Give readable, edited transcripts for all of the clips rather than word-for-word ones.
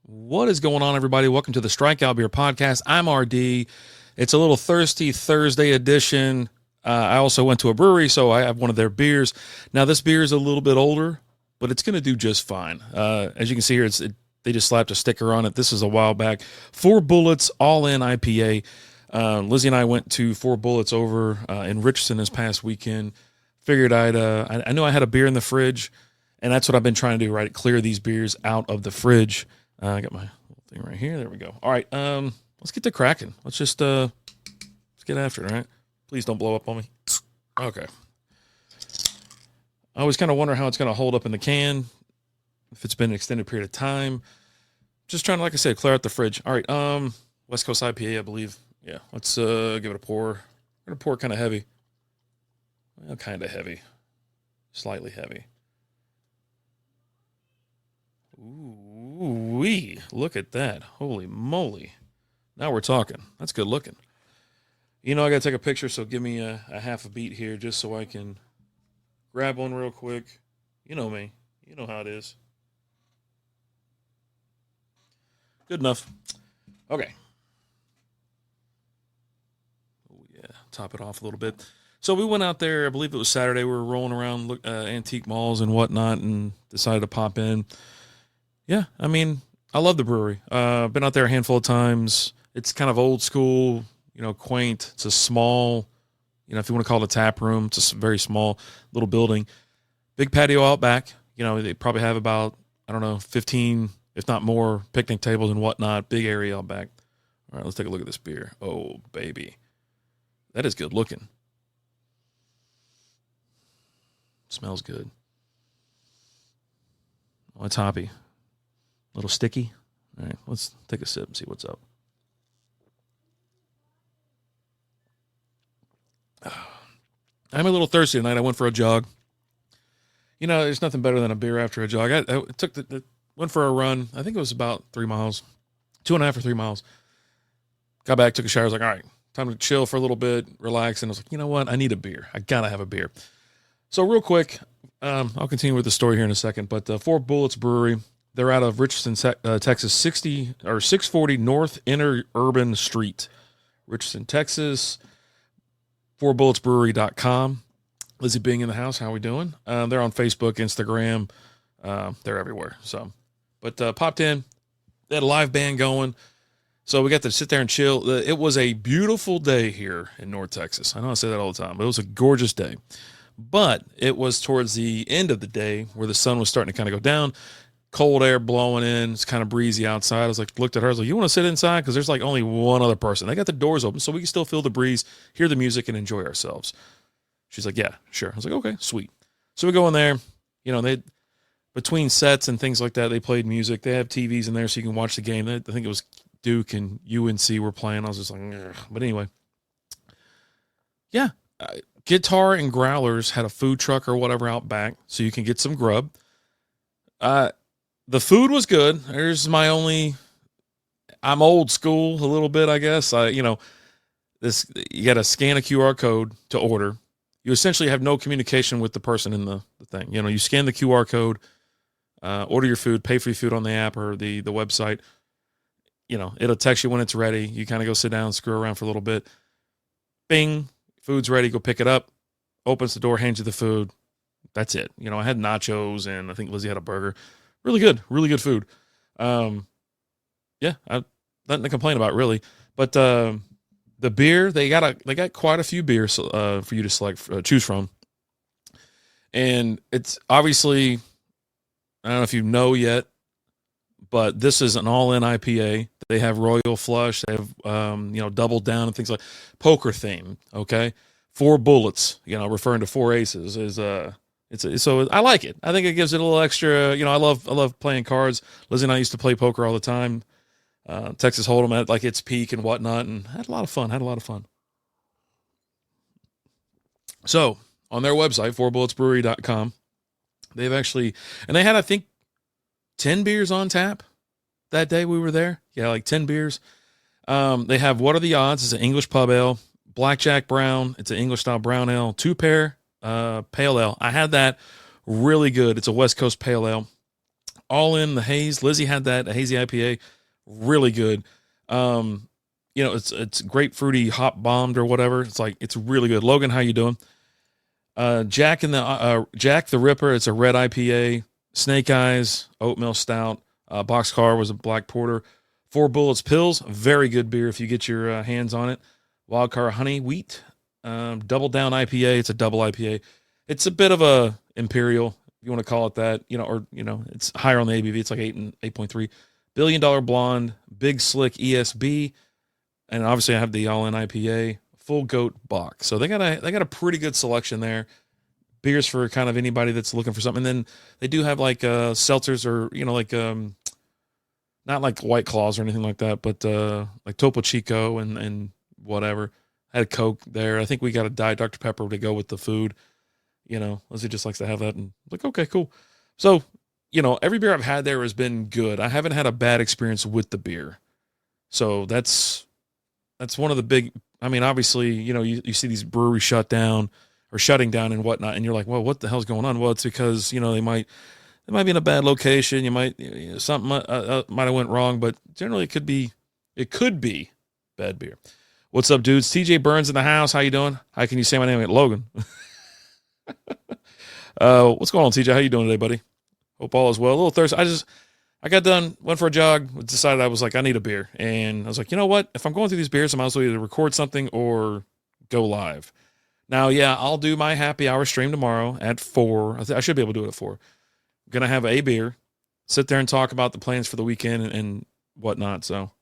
What is going on, everybody? Welcome to the Strikeout Beer Podcast. I'm RD. It's a little thirsty Thursday edition. I also went to a brewery, so I have one of their beers. Now, this beer is a little bit older, but it's going to do just fine. As you can see here, they just slapped a sticker on it. This is a while back. Four Bullets All In IPA. Lizzie and I went to Four Bullets over in Richardson this past weekend. Figured I knew I had a beer in the fridge, and that's what I've been trying to do, right? Clear these beers out of the fridge. I got my little thing right here. There we go. All right, let's get to cracking. Let's get after it, all right? Please don't blow up on me. Okay. I always kind of wonder how it's going to hold up in the can, if it's been an extended period of time. Just trying to, like I said, clear out the fridge. All right, West Coast IPA, I believe. Yeah, let's give it a pour. We're going to pour kind of heavy. Well, kind of heavy. Slightly heavy. Ooh-wee, look at that. Holy moly. Now we're talking. That's good looking. You know, I got to take a picture, so give me a half a beat here just so I can grab one real quick. You know me. You know how it is. Good enough. Okay. Oh, yeah. Top it off a little bit. So we went out there, I believe it was Saturday. We were rolling around antique malls and whatnot and decided to pop in. Yeah, I mean, I love the brewery. I've been out there a handful of times. It's kind of old school, quaint. It's a small, if you want to call it a tap room, it's a very small little building. Big patio out back. They probably have about, 15, if not more, picnic tables and whatnot. Big area out back. All right, let's take a look at this beer. Oh, baby. That is good looking. Smells good. Oh, it's hoppy. A little sticky. All right, let's take a sip and see what's up. I'm a little thirsty tonight. I went for a jog. There's nothing better than a beer after a jog. I took went for a run. I think it was about 3 miles, 2.5 or 3 miles. Got back, took a shower. I was like, all right, time to chill for a little bit, relax. And I was like, you know what? I need a beer. I got to have a beer. So real quick, I'll continue with the story here in a second, but Four Bullets Brewery, they're out of Richardson, Texas, 640 North Interurban Street, Richardson, Texas, fourbulletsbrewery.com. Lizzie being in the house, how we doing? They're on Facebook, Instagram, they're everywhere. So, but popped in, they had a live band going, so we got to sit there and chill. It was a beautiful day here in North Texas. I know I say that all the time, but it was a gorgeous day. But it was towards the end of the day where the sun was starting to kind of go down, cold air blowing in. It's kind of breezy outside. I was like, looked at her. I was like, you want to sit inside? Because there's like only one other person. They got the doors open so we can still feel the breeze, hear the music, and enjoy ourselves. She's like, yeah, sure. I was like, okay, sweet. So we go in there. They between sets and things like that, they played music. They have TVs in there so you can watch the game. I think it was Duke and UNC were playing. I was just like, ugh. But anyway, yeah. Guitar and Growlers had a food truck or whatever out back, so you can get some grub. The food was good. There's my only. I'm old school a little bit, I guess. This you got to scan a QR code to order. You essentially have no communication with the person in the thing. You scan the QR code, order your food, pay for your food on the app or the website. It'll text you when it's ready. You kind of go sit down, screw around for a little bit. Bing. Food's ready, go pick it up, opens the door, hands you the food. That's it. I had nachos and I think Lizzie had a burger. Really good food. Yeah, nothing to complain about really. But the beer, they got quite a few beers for you to choose from. And it's obviously, I don't know if you know yet, but this is an all-in IPA. They have Royal Flush. They have, Double Down and things like poker theme. Okay. Four Bullets, referring to four aces is, so I like it. I think it gives it a little extra, I love playing cards. Lizzie and I used to play poker all the time. Texas Hold'em at like its peak and whatnot. And had a lot of fun. So on their website, fourbulletsbrewery.com, they've actually, and they had, I think, 10 beers on tap that day we were there. Yeah, like 10 beers. They have What Are the Odds? It's an English pub ale. Blackjack Brown. It's an English style brown ale. 2-pair pale ale. I had that. Really good. It's a West Coast pale ale. All In the Haze. Lizzie had that, a hazy IPA, really good. It's grapefruity hop bombed or whatever. It's really good. Logan, how you doing? Jack the Ripper. It's a red IPA. Snake Eyes Oatmeal Stout. Boxcar was a black porter. Four Bullets Pills, very good beer if you get your hands on it. Wildcard Honey Wheat, Double Down IPA. It's a double IPA. It's a bit of a imperial, if you want to call it that. It's higher on the ABV. It's like 8.3. $1 Billion Blonde, Big Slick ESB, and obviously I have the All In IPA, Full Goat Bock. So they got a pretty good selection there. Beers for kind of anybody that's looking for something. And then they do have like seltzers or not like White Claws or anything like that, but like Topo Chico and whatever. I had a Coke there. I think we got a Diet Dr. Pepper to go with the food. Lizzie just likes to have that, and like, okay, cool. So, every beer I've had there has been good. I haven't had a bad experience with the beer. So that's one of the big, obviously, you see these breweries shutting down and whatnot, and you're like, well, what the hell's going on? Well, it's because, they might be in a bad location. Something might have went wrong, but generally it could be bad beer. What's up, dudes? TJ Burns in the house. How you doing? How can you say my name? Logan. What's going on, TJ? How you doing today, buddy? Hope all is well. A little thirsty. I got done, went for a jog, decided I was like, I need a beer. And I was like, you know what? If I'm going through these beers, I might as well either record something or go live. Now, yeah, I'll do my happy hour stream tomorrow at 4. I should be able to do it at 4. I'm going to have a beer, sit there and talk about the plans for the weekend and whatnot. So,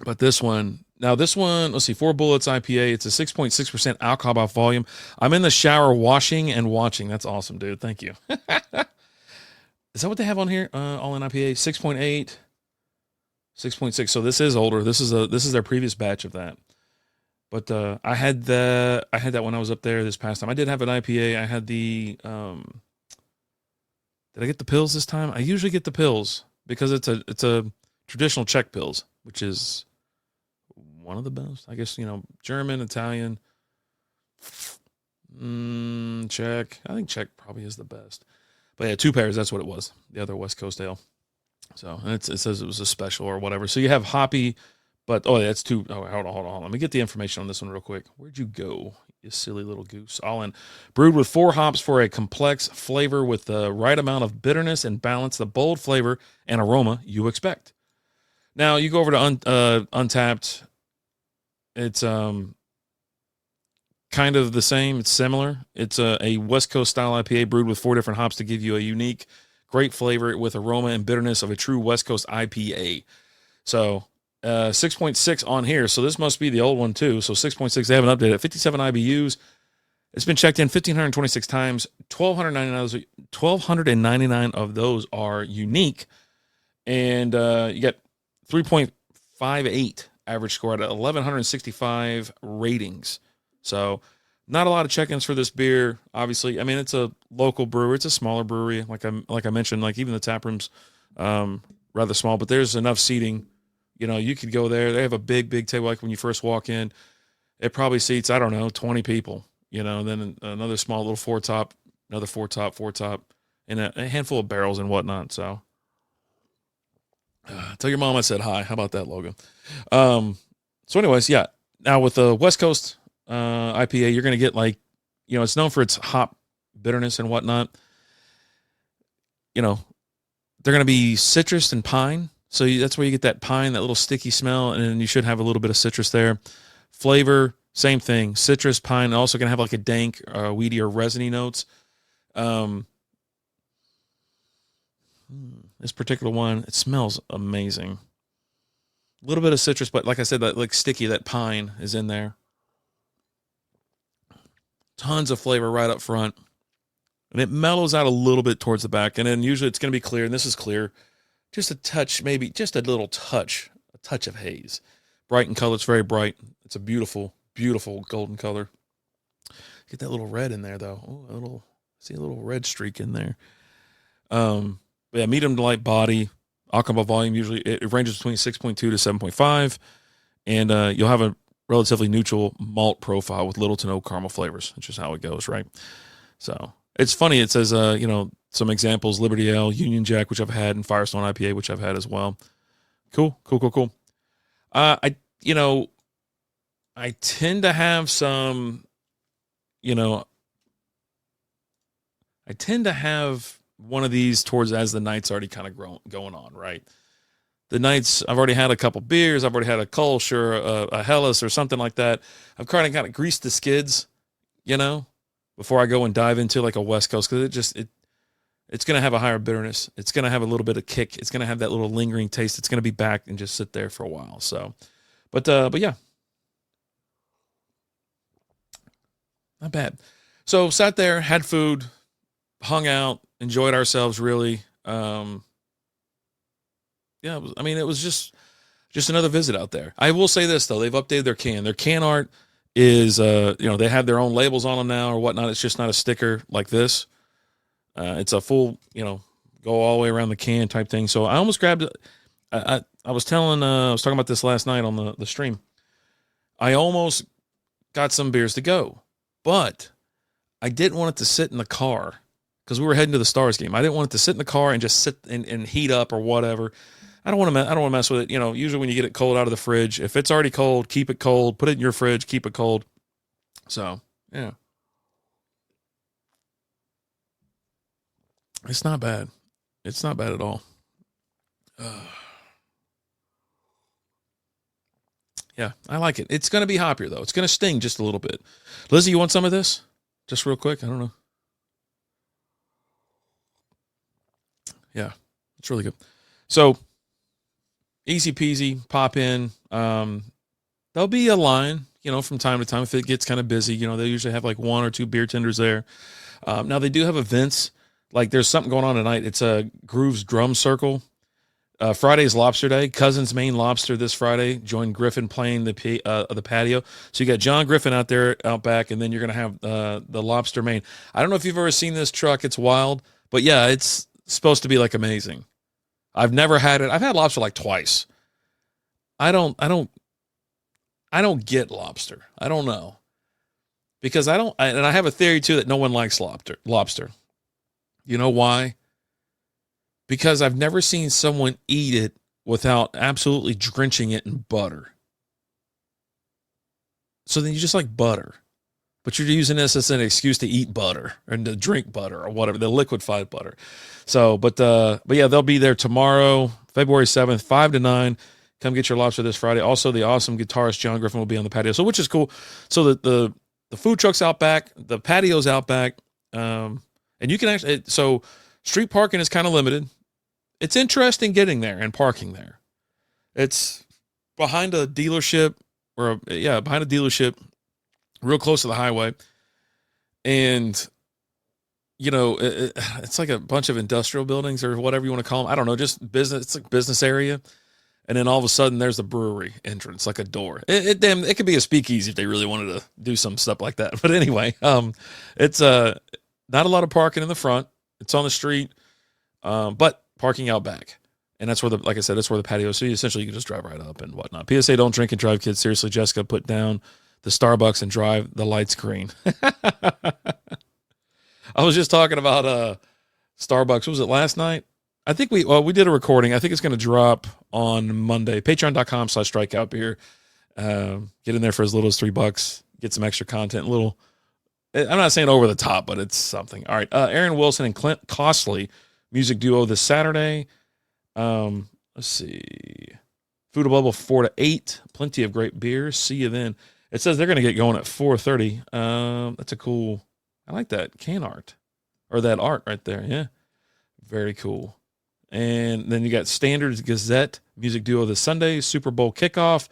but this one, let's see, 4 Bullets IPA. It's a 6.6% alcohol by volume. I'm in the shower washing and watching. That's awesome, dude. Thank you. Is that what they have on here? All In IPA, 6.8, 6.6. So this is older. This is their previous batch of that. But I had that when I was up there this past time. I did have an IPA. I had the did I get the pills this time? I usually get the pills because it's a traditional Czech pills, which is one of the best. I guess, German, Italian, Czech. I think Czech probably is the best. But yeah, 2 pairs, that's what it was. The other West Coast ale. So, and it says it was a special or whatever. So you have hoppy, but, that's 2. Oh, hold on. Let me get the information on this one real quick. Where'd you go, you silly little goose? All In. Brewed with 4 hops for a complex flavor with the right amount of bitterness and balance the bold flavor and aroma you expect. Now, you go over to Untapped. It's kind of the same. It's similar. It's a West Coast style IPA brewed with 4 different hops to give you a unique, great flavor with aroma and bitterness of a true West Coast IPA. So 6.6 on here. So this must be the old one too. So 6.6, they haven't updated it. 57 IBUs. It's been checked in 1,526 times. 1,299 of those are unique. And you got 3.58 average score at 1,165 ratings. So not a lot of check-ins for this beer, obviously. It's a local brewery. It's a smaller brewery. Like I mentioned, like even the tap room's rather small, but there's enough seating. You could go there. They have a big, big table. Like when you first walk in, it probably seats, 20 people, then another small little 4-top, another 4-top, and a handful of barrels and whatnot. So tell your mom I said hi. How about that, Logan? So anyways, yeah. Now with the West Coast IPA, you're going to get it's known for its hop bitterness and whatnot. They're going to be citrus and pine. So that's where you get that pine, that little sticky smell, and then you should have a little bit of citrus there. Flavor, same thing, citrus, pine. Also going to have like a dank, weedy, or resiny notes. This particular one, it smells amazing. A little bit of citrus, but like I said, that like sticky, that pine is in there. Tons of flavor right up front. And it mellows out a little bit towards the back. And then usually it's going to be clear, and this is clear. Just a touch, maybe just a little touch, a touch of haze. Bright in color. It's very bright. It's a beautiful, beautiful golden color. Get that little red in there, though. Oh, see a little red streak in there. Yeah, medium to light body. Alcohol volume, usually it ranges between 6.2 to 7.5. And you'll have a relatively neutral malt profile with little to no caramel flavors, which is how it goes, right? So it's funny. It says, some examples: Liberty Ale, Union Jack, which I've had, and Firestone IPA, which I've had as well. Cool. I tend to have some, I tend to have one of these towards as the night's already kind of going on, right? The nights, I've already had a couple beers. I've already had a Kolsch or a Hellas or something like that. I've kind of greased the skids, before I go and dive into like a West Coast, because it's going to have a higher bitterness. It's going to have a little bit of kick. It's going to have that little lingering taste. It's going to be back and just sit there for a while. So, but yeah, not bad. So sat there, had food, hung out, enjoyed ourselves really. Yeah, it was just another visit out there. I will say this though, they've updated their can. Their can art is, they have their own labels on them now or whatnot. It's just not a sticker like this. It's a full, go all the way around the can type thing. So I almost grabbed it. I was talking about this last night on the stream. I almost got some beers to go, but I didn't want it to sit in the car because we were heading to the Stars game. I didn't want it to sit in the car and just sit and heat up or whatever. I don't want to mess with it. Usually when you get it cold out of the fridge, if it's already cold, keep it cold, put it in your fridge, keep it cold. So, yeah. It's not bad. It's not bad at all. Yeah, I like it. It's going to be hoppier, though. It's going to sting just a little bit. Lizzie, you want some of this? Just real quick? I don't know. Yeah, it's really good. So, easy peasy, pop in. There'll be a line, from time to time if it gets kind of busy. They usually have like one or two beer tenders there. Now, they do have events. Like, there's something going on tonight. It's a Groove's Drum Circle. Friday's Lobster Day. Cousins Maine Lobster this Friday. Join Griffin playing the patio. So you got John Griffin out there out back, and then you're going to have the Lobster Maine. I don't know if you've ever seen this truck. It's wild. But, yeah, it's supposed to be, like, amazing. I've never had it. I've had lobster, like, twice. I don't get lobster. I don't know. Because and I have a theory, too, that no one likes lobster. You know why? Because I've never seen someone eat it without absolutely drenching it in butter. So then you just like butter. But you're using this as an excuse to eat butter and to drink butter or whatever, the liquefied butter. So, but yeah, they'll be there tomorrow, February 7th, 5 to 9. Come get your lobster this Friday. Also, the awesome guitarist John Griffin will be on the patio, so which is cool. So the food truck's out back, the patio's out back, and you can actually, so street parking is kind of limited. It's interesting getting there and parking there. It's behind a dealership real close to the highway. And, it's like a bunch of industrial buildings or whatever you want to call them. I don't know, just business. It's like business area. And then all of a sudden there's the brewery entrance, like a door. It could be a speakeasy if they really wanted to do some stuff like that. But anyway, it's not a lot of parking in the front. It's on the street. But parking out back. And that's where like I said, that's where the patio is. So essentially you can just drive right up and whatnot. PSA, don't drink and drive, kids. Seriously, Jessica, put down the Starbucks and drive the lights green. I was just talking about Starbucks. Was it last night? I think we did a recording. I think it's going to drop on Monday. Patreon.com/strikeout beer. Get in there for as little as $3. Get some extra content. I'm not saying over the top, but it's something. All right. Aaron Wilson and Clint Costley, music duo this Saturday. Let's see. Food of Bubble 4 to 8. Plenty of great beers. See you then. It says they're going to get going at 4:30. That's a cool. I like that can art or that art right there. Yeah. Very cool. And then you got Standards Gazette, music duo this Sunday, Super Bowl kickoff.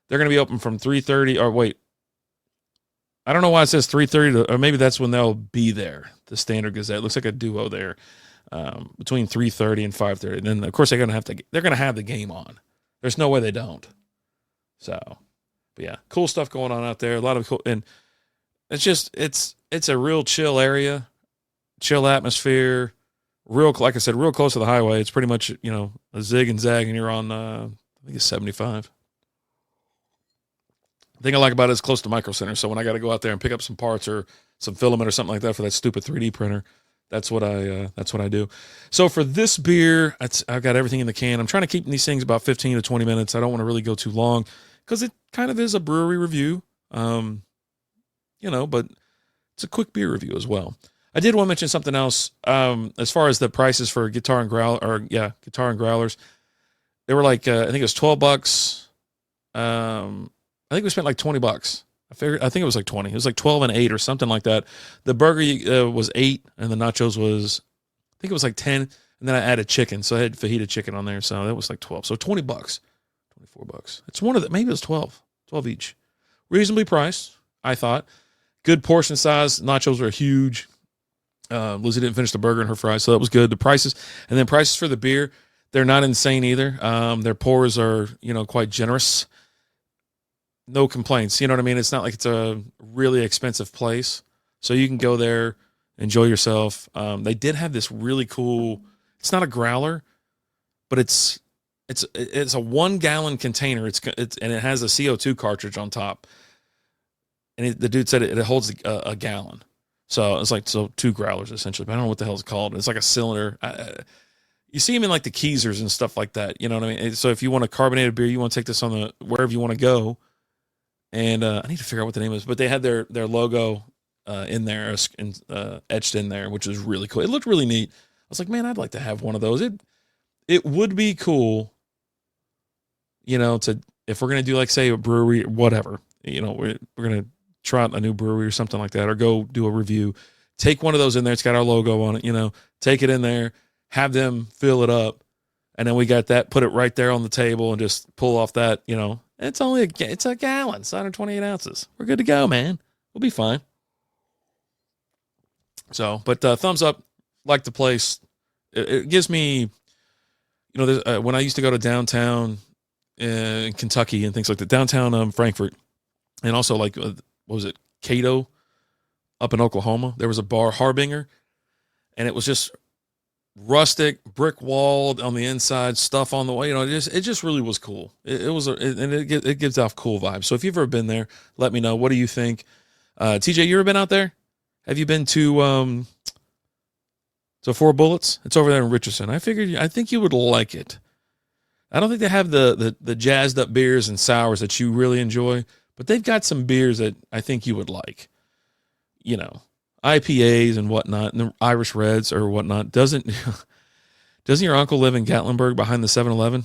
They're going to be open from 3:30 or wait. I don't know why it says 3:30 or maybe that's when they'll be there. The Standard Gazette. It looks like a duo there. Between 3:30 and 5:30. And then of course they're going to have the game on. There's no way they don't. So, but yeah, cool stuff going on out there. A lot of cool, and it's a real chill area, chill atmosphere, like I said, real close to the highway. It's pretty much, a zig and zag and you're on, I think it's 75. The thing I like about it is close to Micro Center. So when I got to go out there and pick up some parts or some filament or something like that for that stupid 3D printer, That's what I do. So for this beer, I've got everything in the can. I'm trying to keep these things about 15 to 20 minutes. I don't want to really go too long because it kind of is a brewery review. But it's a quick beer review as well. I did want to mention something else. As far as the prices for guitar and growlers, they were like, I think it was $12. I think we spent like $20. I think it was like 20. It was like 12 and 8 or something like that. The burger was 8 and the nachos was, I think it was like 10. And then I added chicken. So I had fajita chicken on there. So that was like 12. So $20, $24. It's one of the, maybe it was 12 each. Reasonably priced, I thought. Good portion size. Nachos were huge. Lizzie didn't finish the burger and her fries. So that was good. The prices, and then prices for the beer, they're not insane either. Their pours are, quite generous. No complaints. You know what I mean? It's not like it's a really expensive place. So you can go there, enjoy yourself. They did have this really cool, it's not a growler, but it's a 1 gallon container. And it has a CO2 cartridge on top. And the dude said it holds a gallon. So it's like, 2 growlers essentially, but I don't know what the hell it's called. It's like a cylinder. You see them in like the Keezers and stuff like that. You know what I mean? So if you want a carbonated beer, you want to take this on wherever you want to go. And I need to figure out what the name is, but they had their logo in there, etched in there, which was really cool. It looked really neat. I was like, man, I'd like to have one of those. It would be cool, if we're gonna do like say a brewery, whatever, we're gonna try out a new brewery or something like that, or go do a review. Take one of those in there. It's got our logo on it. Take it in there, have them fill it up, and then we got that. Put it right there on the table and just pull off that. It's a gallon, it's 128 ounces. We're good to go, man. We'll be fine. So, but thumbs up, like the place. It gives me, when I used to go to downtown in Kentucky and things like that, downtown Frankfort, and also like, what was it, Cato up in Oklahoma? There was a bar, Harbinger, and it was just rustic, brick walled on the inside, stuff on the way. It just really was cool. It gives off cool vibes. So if you've ever been there, let me know. What do you think? TJ, you ever been out there? Have you been to Four Bullets? It's over there in Richardson. I think you would like it. I don't think they have the jazzed up beers and sours that you really enjoy, but they've got some beers that I think you would like. IPAs and whatnot, and the Irish Reds or whatnot. Doesn't your uncle live in Gatlinburg behind the 7-Eleven?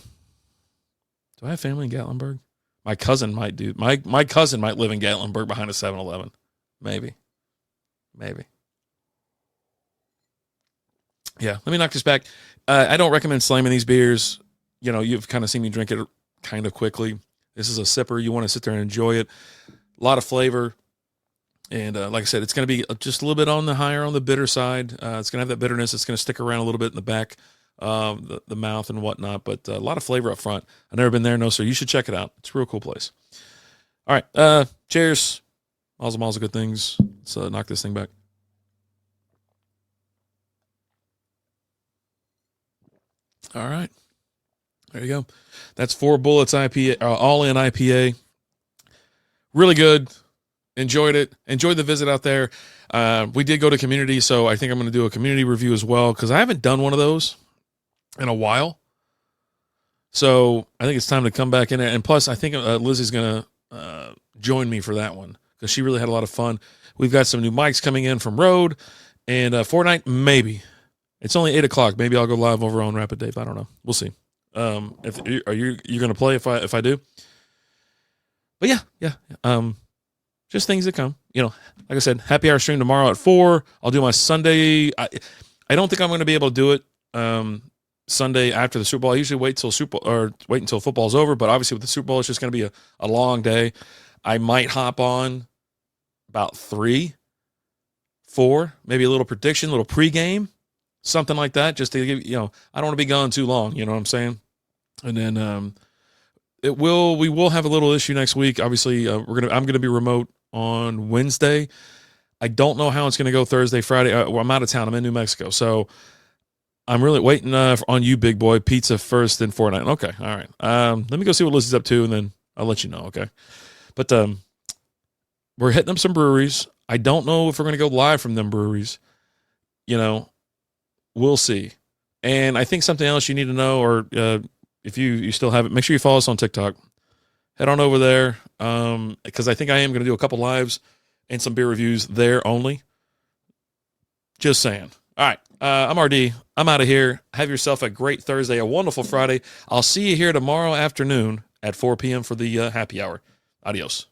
Do I have family in Gatlinburg? My cousin might do. My cousin might live in Gatlinburg behind a 7-Eleven. Maybe. Yeah, let me knock this back. I don't recommend slamming these beers. You've kind of seen me drink it kind of quickly. This is a sipper. You want to sit there and enjoy it. A lot of flavor. And like I said, it's going to be just a little bit on the bitter side. It's going to have that bitterness. It's going to stick around a little bit in the back of the mouth and whatnot, but a lot of flavor up front. I've never been there, no, sir. You should check it out. It's a real cool place. All right. Cheers. Miles and miles of good things. Let's knock this thing back. All right. There you go. That's Four Bullets IPA, All In IPA. Really good. Enjoyed it. Enjoyed the visit out there. We did go to community, so I think I'm going to do a community review as well because I haven't done one of those in a while. So I think it's time to come back in there. And plus, I think Lizzie's going to join me for that one because she really had a lot of fun. We've got some new mics coming in from Rode, and Fortnite, maybe. It's only 8 o'clock. Maybe I'll go live over on Rapid Dave. I don't know. We'll see. Are you going to play if I do? But yeah. Just things that come, like I said, happy hour stream tomorrow at 4. I'll do my Sunday. I don't think I'm going to be able to do it Sunday after the Super Bowl. I usually wait until football's over, but obviously with the Super Bowl, it's just going to be a long day. I might hop on about 3, 4, maybe a little prediction, a little pregame, something like that, just to give, I don't want to be gone too long, you know what I'm saying? And then we will have a little issue next week. Obviously, I'm going to be remote on Wednesday. I don't know how it's going to go Thursday, Friday. I'm out of town. I'm in New Mexico. So I'm really waiting on you, big boy. Pizza first, then Fortnite. Okay. All right. Let me go see what Lizzie's up to, and then I'll let you know. Okay. But we're hitting up some breweries. I don't know if we're going to go live from them breweries. We'll see. And I think something else you need to know, or if you still have it, make sure you follow us on TikTok. Head on over there, because I think I am going to do a couple lives and some beer reviews there only. Just saying. All right, I'm RD. I'm out of here. Have yourself a great Thursday, a wonderful Friday. I'll see you here tomorrow afternoon at 4 p.m. for the happy hour. Adios.